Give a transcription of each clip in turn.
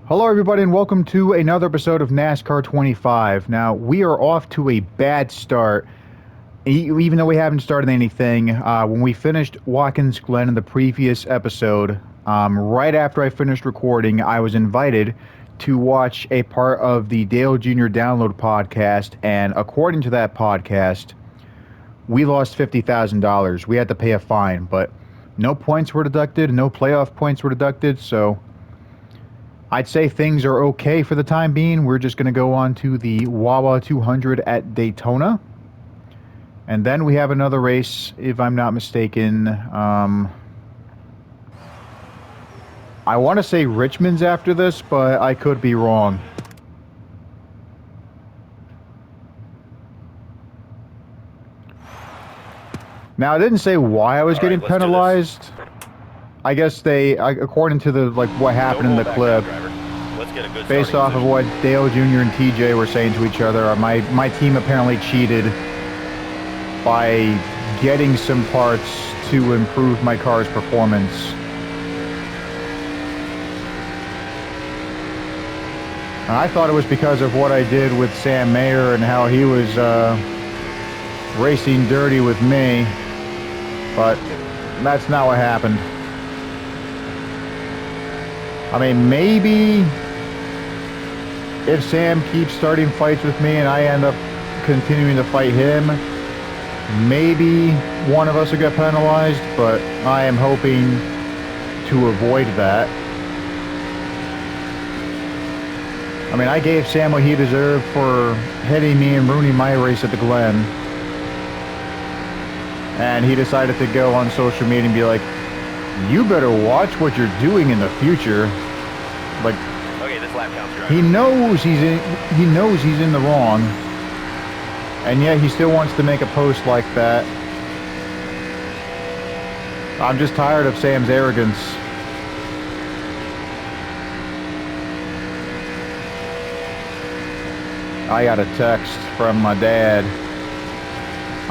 Hello, everybody, and welcome to another episode of NASCAR 25. Now, we are off to a bad start, even though we haven't started anything. When we finished Watkins Glen in the previous episode, right after I finished recording, I was invited to watch a part of the Dale Jr. Download podcast, and according to that podcast, we lost $50,000. We had to pay a fine, but no points were deducted, no playoff points were deducted, so I'd say things are okay for the time being. We're just going to go on to the Wawa 200 at Daytona. And then we have another race, if I'm not mistaken. I want to say Richmond's after this, but I could be wrong. Now, I didn't say why I was getting penalized. I guess they, according to the what happened in the clip, based off of what Dale Jr. and TJ were saying to each other, my team apparently cheated by getting some parts to improve my car's performance. And I thought it was because of what I did with Sam Mayer and how he was racing dirty with me, but that's not what happened. I mean, maybe if Sam keeps starting fights with me and I end up continuing to fight him, maybe one of us will get penalized, but I am hoping to avoid that. I mean, I gave Sam what he deserved for hitting me and ruining my race at the Glen. And he decided to go on social media and be like, "You better watch what you're doing in the future." Like, okay, this lap counts, driver. he knows he's in the wrong, and yet he still wants to make a post like that. I'm just tired of Sam's arrogance. I got a text from my dad.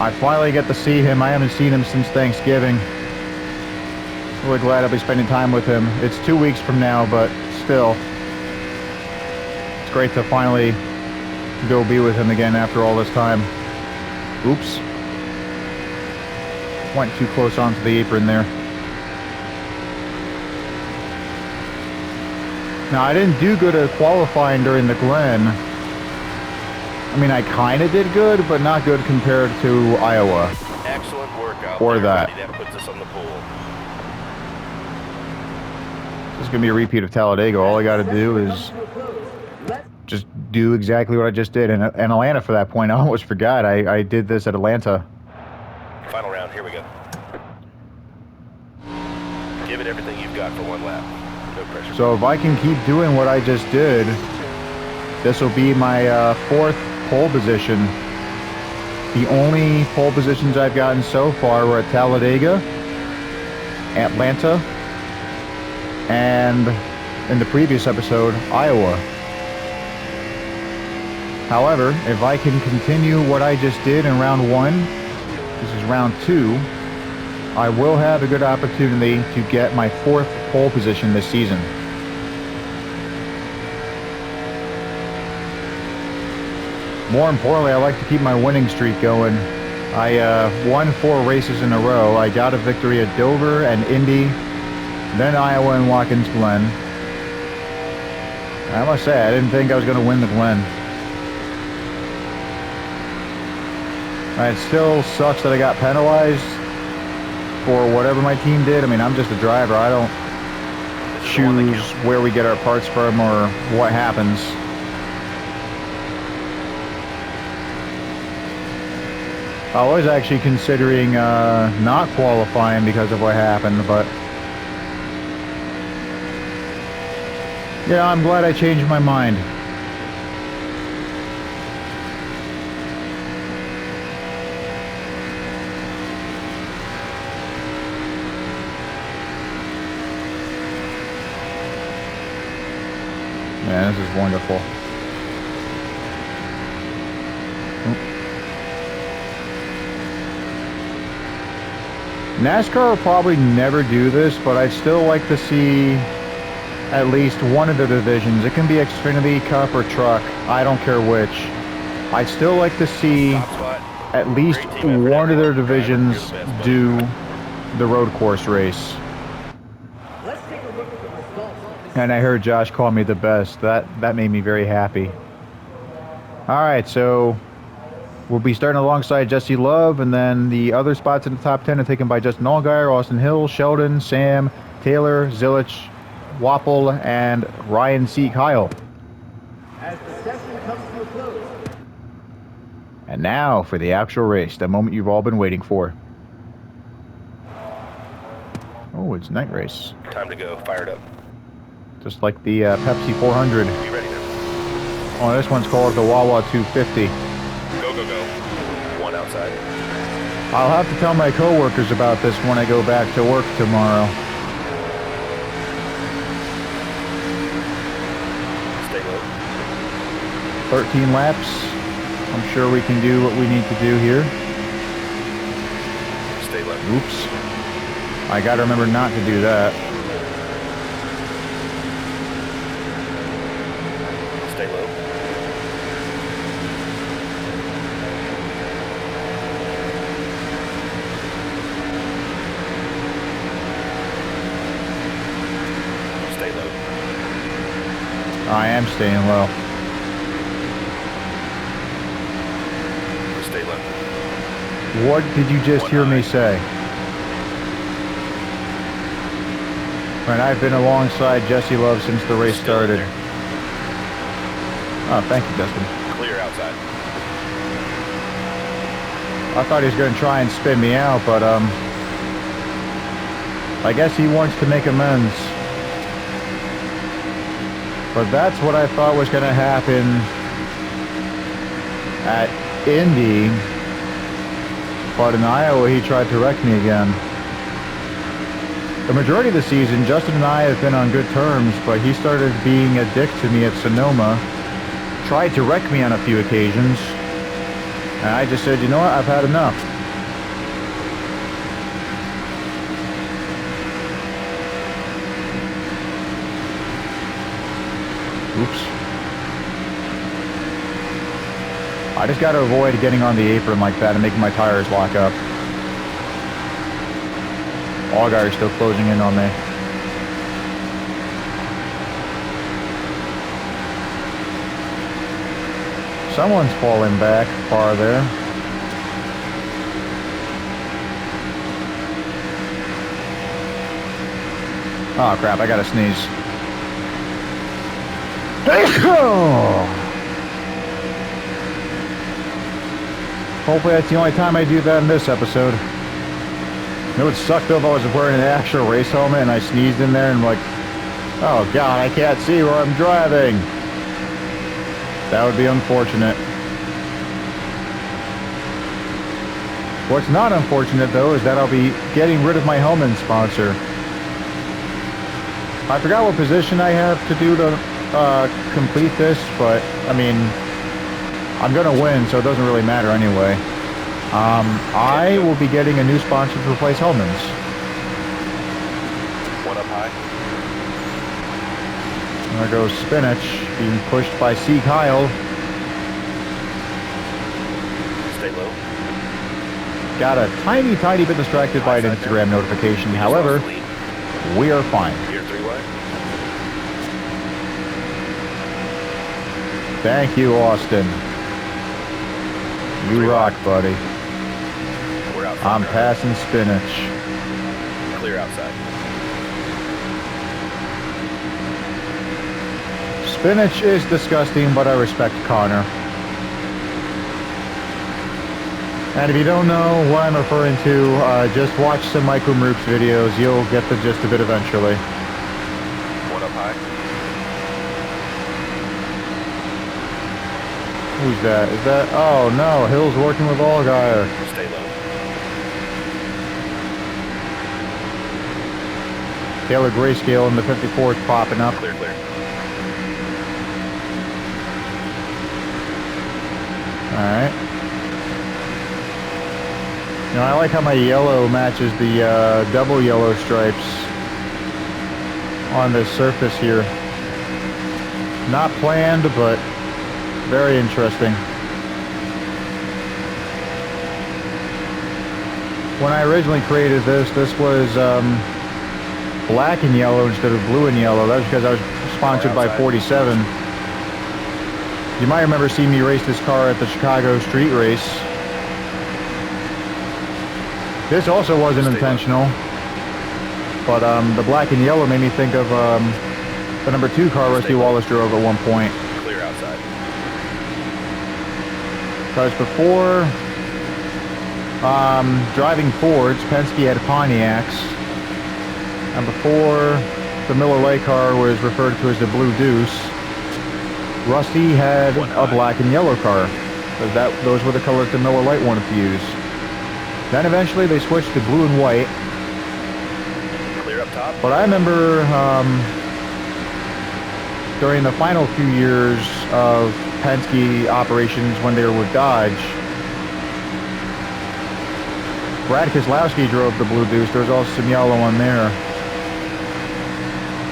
I finally get to see him. I haven't seen him since Thanksgiving. Really glad I'll be spending time with him. It's 2 weeks from now, but still, it's great to finally go be with him again after all this time. Oops. Went too close onto the apron there. Now, I didn't do good at qualifying during the Glen. I mean, I kind of did good, but not good compared to Iowa. Excellent workout. Or that. That puts us on the pole. This is going to be a repeat of Talladega. All I got to do is just do exactly what I just did. And Atlanta, for that point, I almost forgot. I did this at Atlanta. Final round, here we go. Give it everything you've got for one lap. No pressure. So if I can keep doing what I just did, this will be my fourth pole position. The only pole positions I've gotten so far were at Talladega, Atlanta, and in the previous episode, Iowa. However, if I can continue what I just did in round one, this is round two, I will have a good opportunity to get my fourth pole position this season. More importantly, I like to keep my winning streak going. I won 4 races in a row. I got a victory at Dover and Indy, then Iowa and Watkins Glen. I must say, I didn't think I was going to win the Glen. It still sucks that I got penalized for whatever my team did. I mean, I'm just a driver. I don't choose where we get our parts from or what happens. I was actually considering not qualifying because of what happened, but yeah, I'm glad I changed my mind. Man, this is wonderful. NASCAR will probably never do this, but I'd still like to see at least one of the divisions. It can be Xfinity, Cup, or Truck. I don't care which. I'd still like to see Top spot. at least Great team effort, one of their everyone. Driver, divisions you're the best, buddy. do the road course race. And I heard Josh call me the best. That made me very happy. All right, so we'll be starting alongside Jesse Love, and then the other spots in the top 10 are taken by Justin Allgaier, Austin Hill, Sheldon, Sam, Taylor, Zilich, Wapple, and Ryan C. Kyle. As the session comes to a close. And now for the actual race, the moment you've all been waiting for. Oh, it's night race. Time to go. Fired up. Just like the Pepsi 400. Be ready now. Oh, this one's called the Wawa 250. Go, go, go. One outside. I'll have to tell my coworkers about this when I go back to work tomorrow. Stay low. 13 laps. I'm sure we can do what we need to do here. Stay low. Oops. I gotta remember not to do that. Stay low. Stay low. I am staying low. Stay low. What did you just hear me say? Right, I've been alongside Jesse Love since the race Still in started. there. Oh, thank you, Dustin. Clear outside. I thought he was going to try and spin me out, but I guess he wants to make amends. But that's what I thought was going to happen at Indy. But in Iowa, he tried to wreck me again. The majority of the season, Justin and I have been on good terms, but he started being a dick to me at Sonoma. Tried to wreck me on a few occasions. And I just said, you know what, I've had enough. Oops. I just got to avoid getting on the apron like that and making my tires lock up. Allgaier's still closing in on me. Someone's falling back farther. Oh crap, I gotta sneeze. Hopefully that's the only time I do that in this episode. It would suck though if I was wearing an actual race helmet and I sneezed in there and like, oh god, I can't see where I'm driving. That would be unfortunate. What's not unfortunate though is that I'll be getting rid of my helmet sponsor. I forgot what position I have to do to complete this, but I mean, I'm gonna win, so it doesn't really matter anyway. I will be getting a new sponsor to replace Hellman's. One up high. There goes Spinach, being pushed by C. Kyle. Stay low. Got a tiny, tiny bit distracted by an Instagram notification. However, we are fine. You're 3 wide. Thank you, Austin. You rock, buddy. We're out. I'm passing Spinach. Clear outside. Spinach is disgusting, but I respect Connor. And if you don't know what I'm referring to, just watch some Michael Roops videos. You'll get the gist of it eventually. One up high. Who's that? Is that? Oh no, Hill's working with Allgaier. Stay low. Taylor Grayscale in the 54th popping up. Clear, clear. Alright. You know, I like how my yellow matches the double yellow stripes on this surface here. Not planned, but very interesting. When I originally created this was black and yellow instead of blue and yellow. That was because I was sponsored by 47. You might remember seeing me race this car at the Chicago street race. This also wasn't intentional, but the black and yellow made me think of the number 2 car Rusty Wallace drove at one point. Clear outside. Because before driving Fords, Penske had Pontiacs, and before the Miller Lite car was referred to as the Blue Deuce, Rusty had a black and yellow car, because those were the colors the Miller Lite wanted to use. Then eventually they switched to blue and white. Clear up top. But I remember during the final few years of Penske operations when they were with Dodge, Brad Keselowski drove the Blue Deuce. There was also some yellow on there.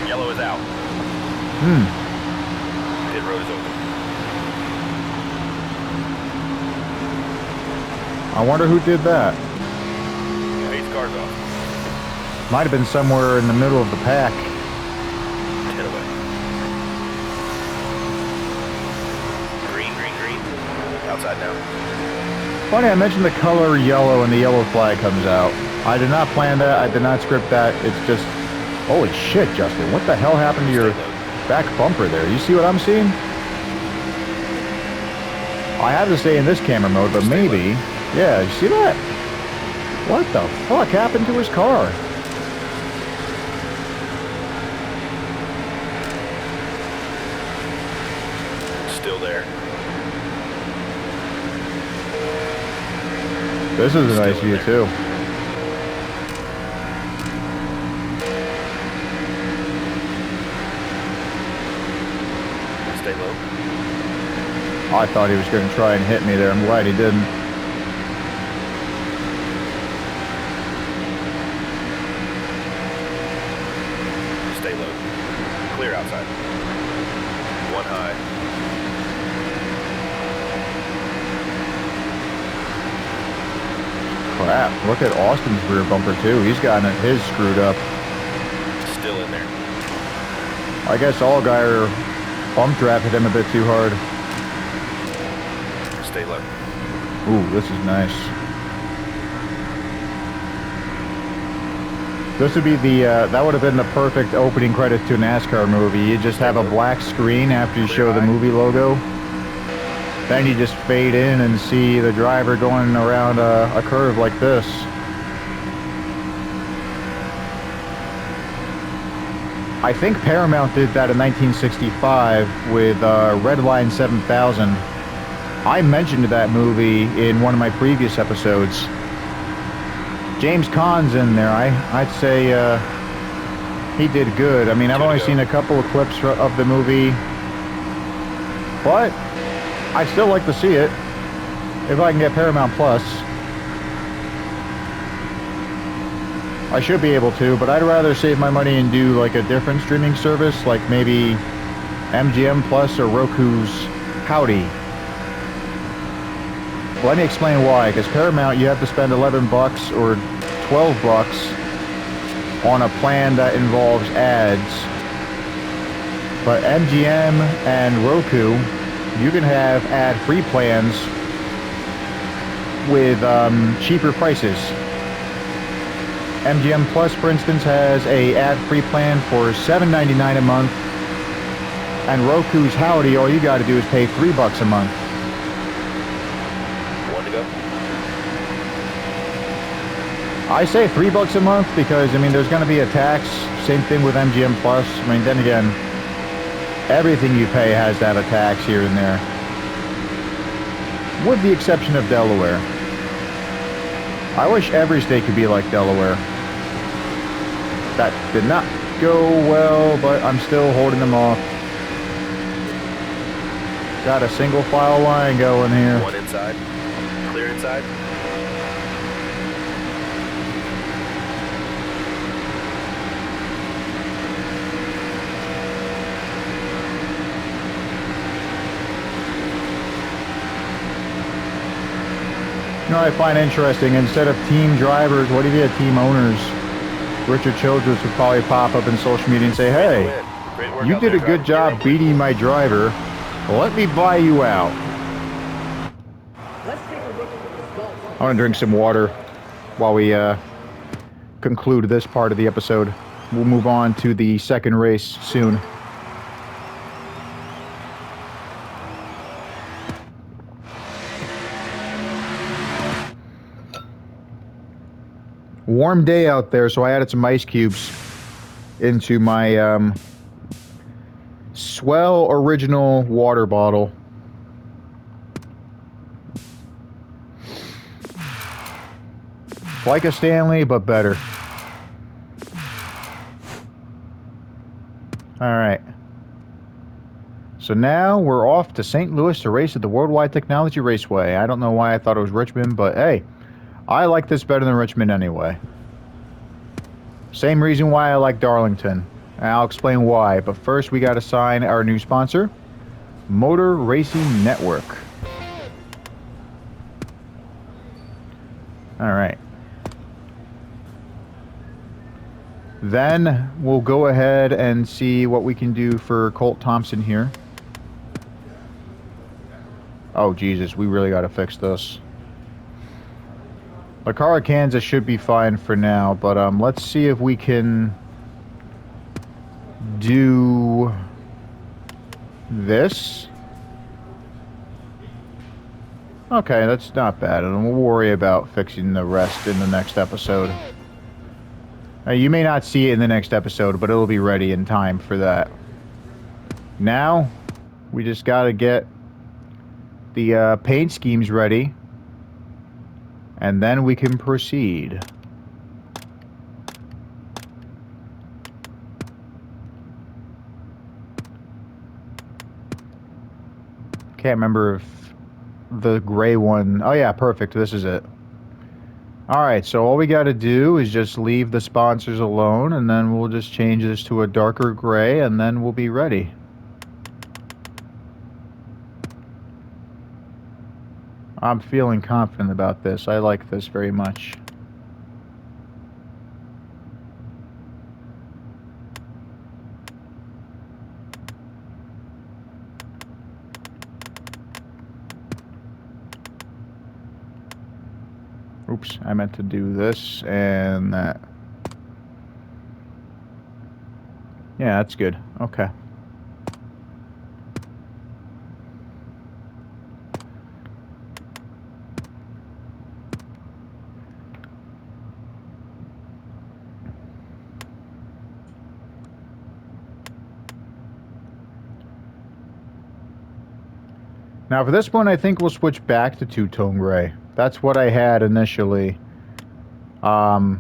Yellow is out. Pit road is open. I wonder who did that. Pace cars off. Might have been somewhere in the middle of the pack. Hit away. Green, green, green. Outside now. Funny, I mentioned the color yellow and the yellow flag comes out. I did not plan that. I did not script that. It's just... Holy shit, Justin. What the hell happened to your back bumper there? You see what I'm seeing? I have to stay in this camera mode, but maybe... Yeah, you see that? What the fuck happened to his car? Still there. This is a nice view, too. Stay low. I thought he was going to try and hit me there. I'm glad he didn't. Stay low. Clear outside. One high. Crap, look at Austin's rear bumper too. He's gotten his screwed up. Still in there. I guess Allgaier bump draft hit him a bit too hard. Stay low. Ooh, this is nice. This would be the, that would have been the perfect opening credits to a NASCAR movie. You just have a black screen after you show the movie logo. Then you just fade in and see the driver going around a curve like this. I think Paramount did that in 1965 with Redline 7000. I mentioned that movie in one of my previous episodes. James Caan's in there. I'd say he did good. I mean, I've only seen a couple of clips of the movie, but I'd still like to see it if I can get Paramount Plus. I should be able to, but I'd rather save my money and do like a different streaming service, like maybe MGM Plus or Roku's Howdy. Let me explain why. Because Paramount, you have to spend $11 or $12 on a plan that involves ads. But MGM and Roku, you can have ad-free plans with cheaper prices. MGM Plus, for instance, has a ad-free plan for $7.99 a month, and Roku's Howdy, all you got to do is pay $3 a month. One to go. I say $3 a month because, I mean, there's going to be a tax. Same thing with MGM Plus. I mean, then again, everything you pay has to have a tax here and there, with the exception of Delaware. I wish every state could be like Delaware. That did not go well, but I'm still holding them off. Got a single file line going here. One inside. Clear inside. know what I find interesting? Instead of team drivers, what if you had team owners? Richard Childress would probably pop up in social media and say, hey, Great work you out did there, a good driver. job beating my driver. Let me buy you out. Let's take a look at the results. I want to drink some water while we conclude this part of the episode. We'll move on to the second race soon. Warm day out there, so I added some ice cubes into my Swell original water bottle. Like a Stanley, but better. Alright. So now we're off to St. Louis to race at the Worldwide Technology Raceway. I don't know why I thought it was Richmond, but hey, I like this better than Richmond anyway. Same reason why I like Darlington. And I'll explain why, but first we gotta sign our new sponsor, Motor Racing Network. Alright. Then we'll go ahead and see what we can do for Colt Thompson here. Oh, Jesus, we really got to fix this. La Cara, Kansas should be fine for now, but let's see if we can do this. Okay, that's not bad, and we'll worry about fixing the rest in the next episode. You may not see it in the next episode, but it'll be ready in time for that. Now, we just got to get the paint schemes ready, and then we can proceed. Can't remember if the gray one... Oh yeah, perfect. This is it. Alright, so all we got to do is just leave the sponsors alone, and then we'll just change this to a darker gray, and then we'll be ready. I'm feeling confident about this. I like this very much. Oops, I meant to do this and that. Yeah, that's good. Okay. Now for this one, I think we'll switch back to two-tone gray. That's what I had initially. I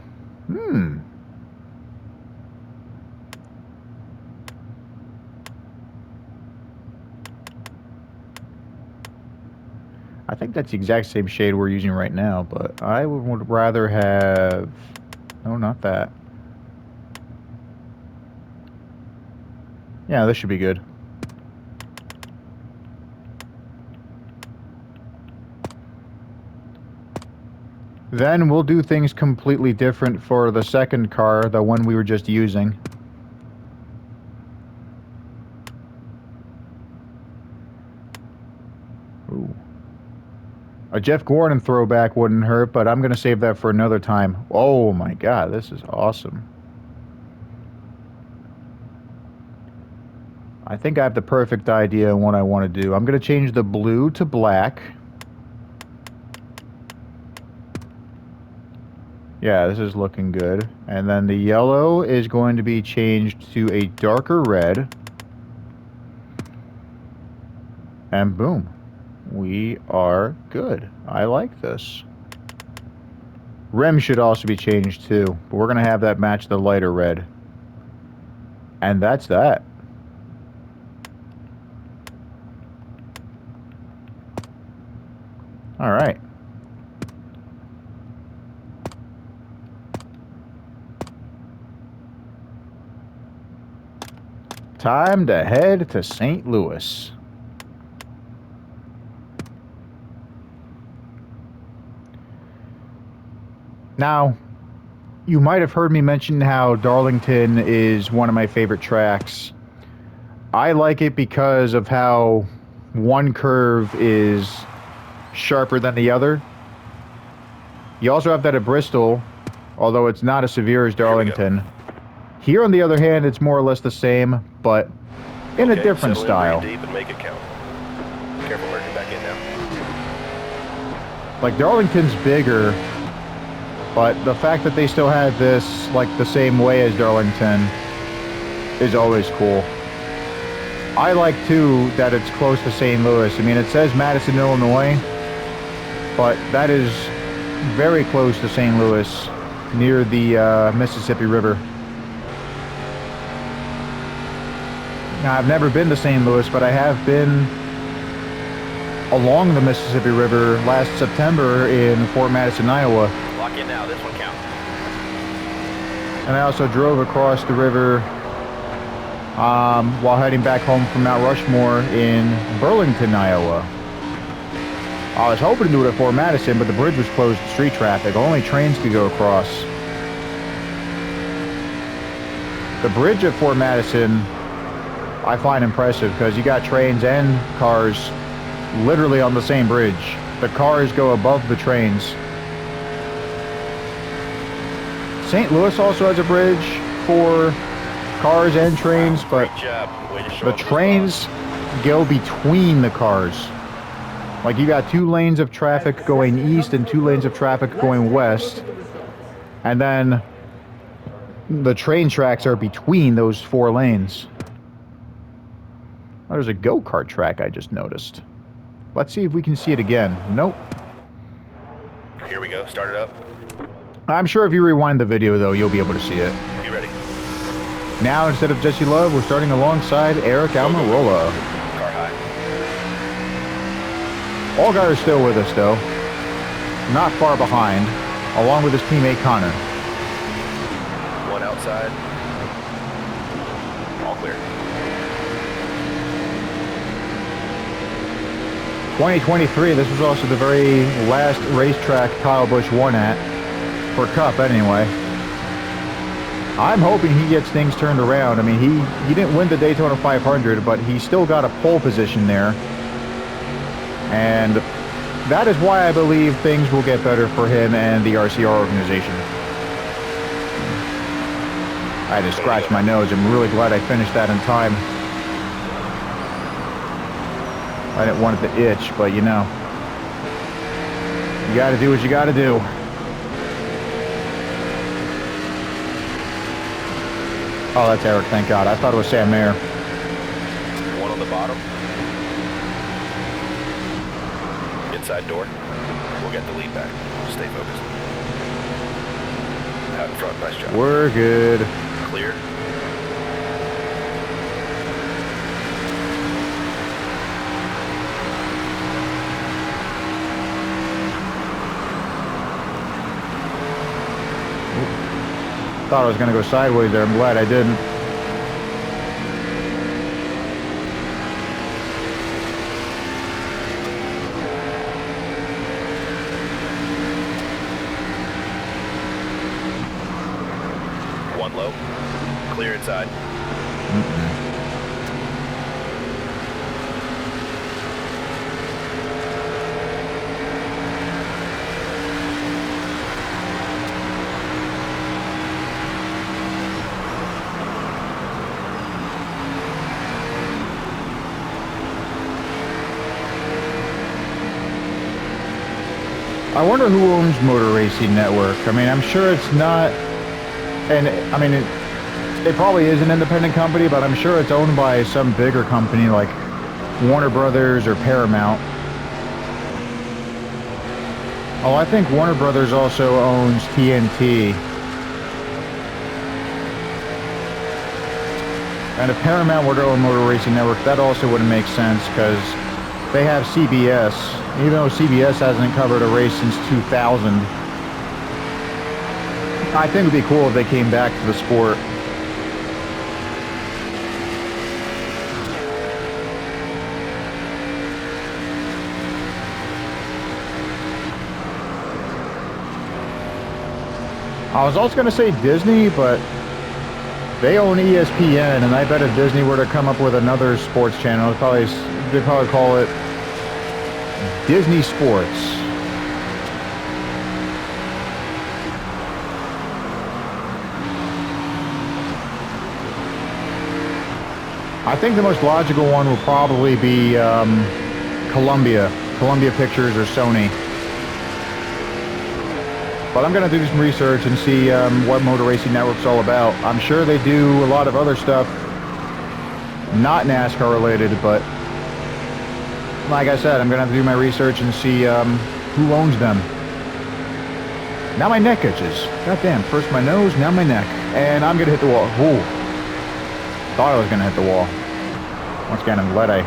think that's the exact same shade we're using right now, but I would rather have... No, not that. Yeah, this should be good. Then we'll do things completely different for the second car, the one we were just using. Ooh. A Jeff Gordon throwback wouldn't hurt, but I'm going to save that for another time. Oh my god, this is awesome. I think I have the perfect idea on what I want to do. I'm going to change the blue to black. Yeah, this is looking good. And then the yellow is going to be changed to a darker red. And boom. We are good. I like this. Rim should also be changed too, but we're going to have that match the lighter red. And that's that. All right. Time to head to St. Louis. Now, you might have heard me mention how Darlington is one of my favorite tracks. I like it because of how one curve is sharper than the other. You also have that at Bristol, although it's not as severe as Darlington. Here, on the other hand, it's more or less the same, but in a different style. Deep and make it count. Careful merging back in now. Like, Darlington's bigger, but the fact that they still had this, like, the same way as Darlington is always cool. I like, too, that it's close to St. Louis. I mean, it says Madison, Illinois, but that is very close to St. Louis, near the Mississippi River. Now, I've never been to St. Louis, but I have been along the Mississippi River last September in Fort Madison, Iowa. Lock in now, this one counts. And I also drove across the river while heading back home from Mount Rushmore in Burlington, Iowa. I was hoping to do it at Fort Madison, but the bridge was closed to street traffic. Only trains could go across. The bridge at Fort Madison I find impressive because you got trains and cars literally on the same bridge. The cars go above the trains. St. Louis also has a bridge for cars and trains, but the trains go between the cars. Like, you got 2 lanes of traffic going east and 2 lanes of traffic going west. And then the train tracks are between those 4 lanes. Oh, there's a go-kart track I just noticed. Let's see if we can see it again. Nope. Here we go. Start it up. I'm sure if you rewind the video, though, you'll be able to see it. Be ready. Now, instead of Jesse Love, we're starting alongside Eric Almirola. Car high. Allgaier is still with us, though. Not far behind, along with his teammate Connor. One outside. All clear. 2023, this was also the very last racetrack Kyle Busch won at, for Cup anyway. I'm hoping he gets things turned around. I mean, he didn't win the Daytona 500, but he still got a pole position there. And that is why I believe things will get better for him and the RCR organization. I had to scratch my nose. I'm really glad I finished that in time. I didn't want it to itch, but you know. You gotta do what you gotta do. Oh, that's Eric, thank God. I thought it was Sam Mayer. One on the bottom. Inside door. We'll get the lead back. Stay focused. Out in front, nice job. We're good. Clear. Thought I was gonna go sideways there. I'm glad I didn't. One low. Clear inside. I wonder who owns Motor Racing Network. I mean, I'm sure it's not, and I mean, it probably is an independent company, but I'm sure it's owned by some bigger company like Warner Brothers or Paramount. Oh, I think Warner Brothers also owns TNT. And if Paramount were to own Motor Racing Network, that also wouldn't make sense because they have CBS. Even though CBS hasn't covered a race since 2000. I think it would be cool if they came back to the sport. I was also going to say Disney, but they own ESPN, and I bet if Disney were to come up with another sports channel, they'd probably call it Disney Sports. I think the most logical one will probably be Columbia Pictures or Sony. But I'm going to do some research and see what Motor Racing Network's all about. I'm sure they do a lot of other stuff, not NASCAR related, but like I said, I'm going to have to do my research and see who owns them. Now my neck itches. Goddamn, first my nose, now my neck. And I'm going to hit the wall. Ooh. Thought I was going to hit the wall. Once again, I'm glad I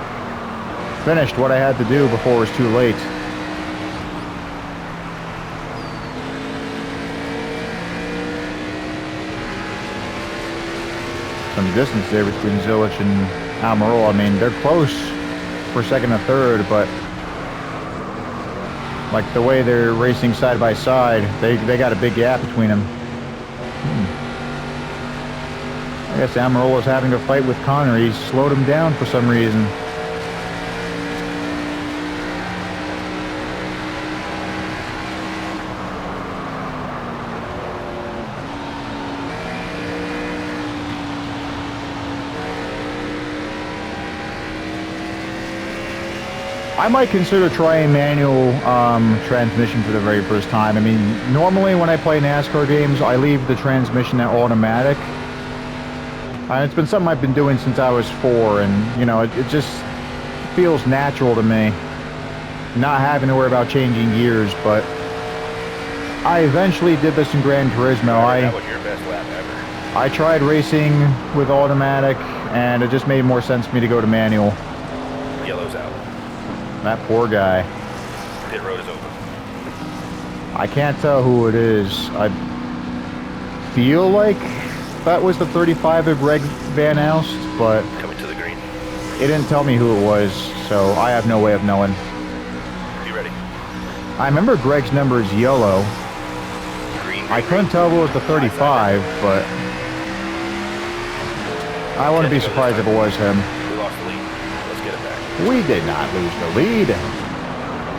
finished what I had to do before it was too late. Some distance there between Zilich and Almirola. I mean, they're close for second and third, but like the way they're racing side by side, they got a big gap between them. I guess Almirola's having a fight with Connor. He's slowed him down for some reason. I might consider trying manual transmission for the very first time. I mean, normally when I play NASCAR games, I leave the transmission at automatic. It's been something I've been doing since I was 4, and, you know, it just feels natural to me, not having to worry about changing gears, but I eventually did this in Gran Turismo. That was your best lap ever. I tried racing with automatic, and it just made more sense for me to go to manual. Yellow's out. That poor guy. Pit road is open. I can't tell who it is. I feel like that was the 35 of Greg Van Alst, but Coming to the green. it didn't tell me who it was, so I have no way of knowing. Be ready. I remember Greg's number is yellow. Green. I couldn't tell if it was the 35, but I wouldn't be surprised if it was him. We lost the lead. Let's get it back. We did not lose the lead.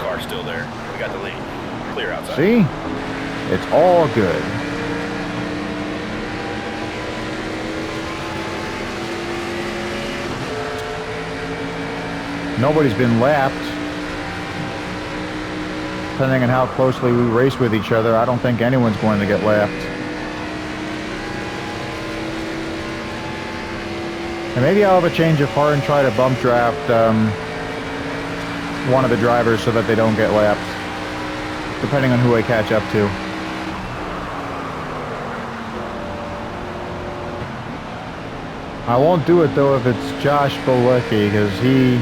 Car's still there. We got the lead. Clear outside. See? It's all good. Nobody's been lapped. Depending on how closely we race with each other, I don't think anyone's going to get lapped. And maybe I'll have a change of heart and try to bump draft one of the drivers so that they don't get lapped, depending on who I catch up to. I won't do it though if it's Josh Bolecki, because he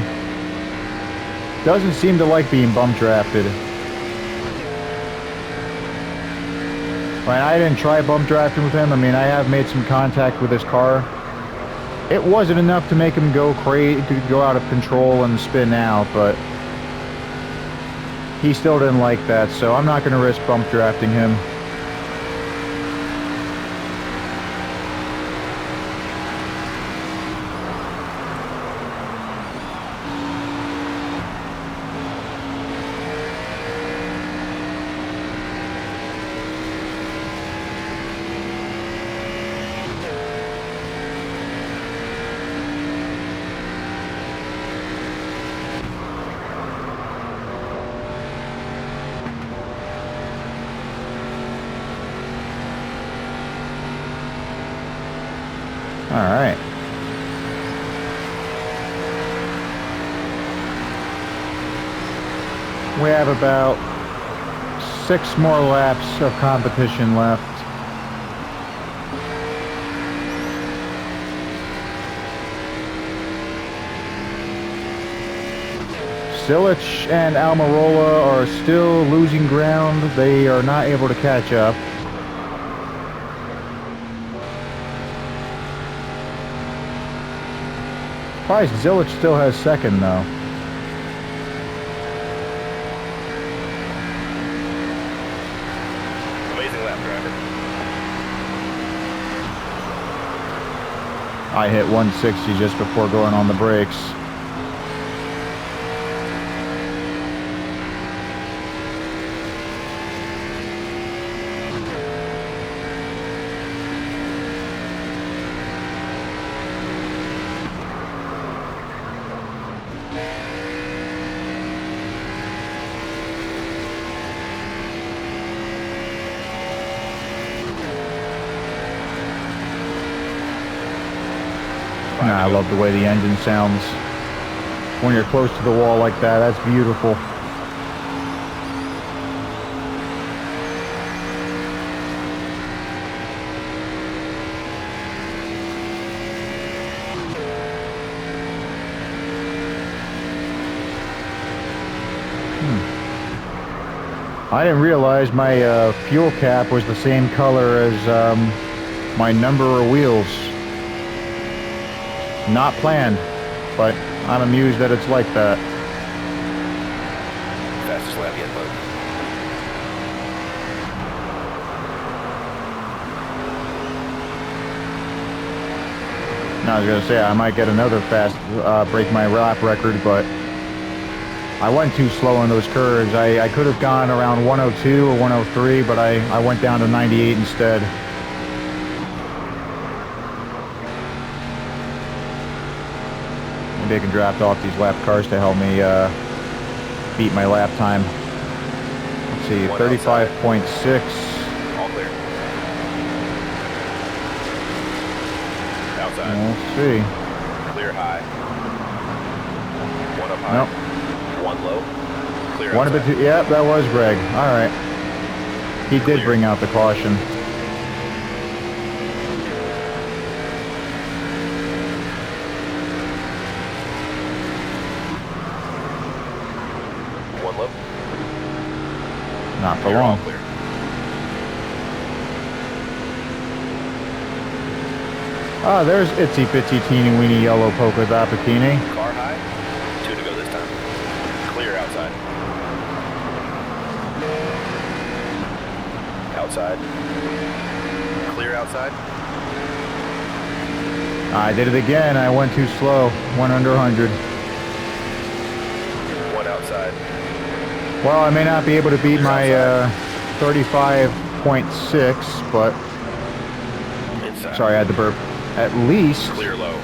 doesn't seem to like being bump drafted. I didn't try bump drafting with him. I mean, I have made some contact with his car. It wasn't enough to make him go crazy, to go out of control and spin out, but he still didn't like that, so I'm not going to risk bump drafting him. Alright. We have about 6 more laps of competition left. Zilich and Almirola are still losing ground. They are not able to catch up. Surprised Zilich still has second, though. Amazing lap, driver. I hit 160 just before going on the brakes. Nah, I love the way the engine sounds when you're close to the wall like that. That's beautiful. I didn't realize my fuel cap was the same color as my number of wheels. Not planned, but I'm amused that it's like that. Fastest lap yet, bud. No, I was gonna say I might get another fast break my lap record, but I went too slow on those curves. I could have gone around 102 or 103, but I went down to 98 instead. Maybe I can draft off these lap cars to help me beat my lap time. Let's see, 35.6. All clear. Outside. Let's see. Clear high. One up high. Nope. One low. Clear One a outside. bit too. Yep, that was Greg. All right. He did bring out the caution. One low. Not for Clear, all long. clear. Ah, there's itsy bitsy teeny weeny yellow polka dot bikini. Car high. Two to go this time. Clear outside. Outside. Clear outside. I did it again. I went too slow. Went under 100. One outside. Well, I may not be able to beat my 35.6, but Inside. sorry, I had to burp. At least Clear low.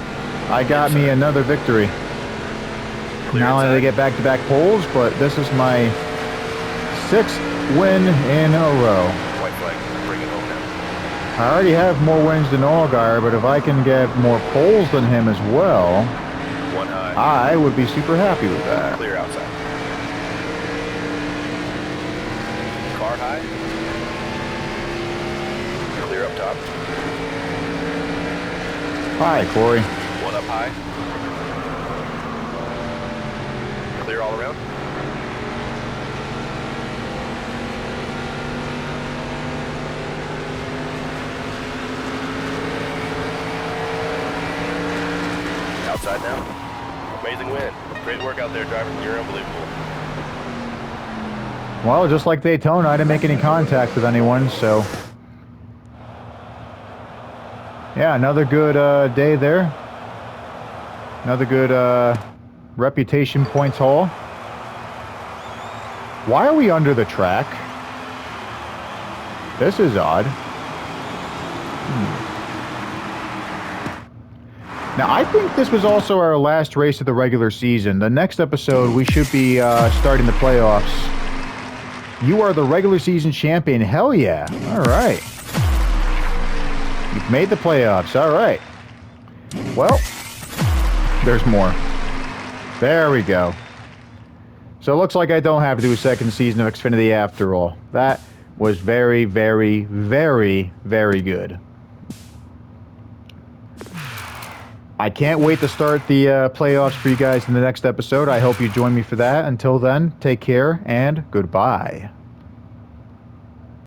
I got me another victory. Clear Not only did I get back-to-back poles, but this is my 6th win in a row. White flag. Bring it home now. I already have more wins than Allgaier, but if I can get more poles than him as well, One high. I would be super happy with that. Clear outside. Car high. Clear up top. Hi, Corey. One up high. Clear all around. Outside now. Amazing win. Great work out there, driver. You're unbelievable. Well, just like Daytona, I didn't make any contact with anyone, so... Yeah, another good day there. Another good reputation points haul. Why are we under the track? This is odd. Now, I think this was also our last race of the regular season. The next episode, we should be starting the playoffs. You are the regular season champion. Hell yeah. All right. You've made the playoffs. All right. Well, there's more. There we go. So it looks like I don't have to do a second season of Xfinity after all. That was very, very, very, very good. I can't wait to start the playoffs for you guys in the next episode. I hope you join me for that. Until then, take care and goodbye.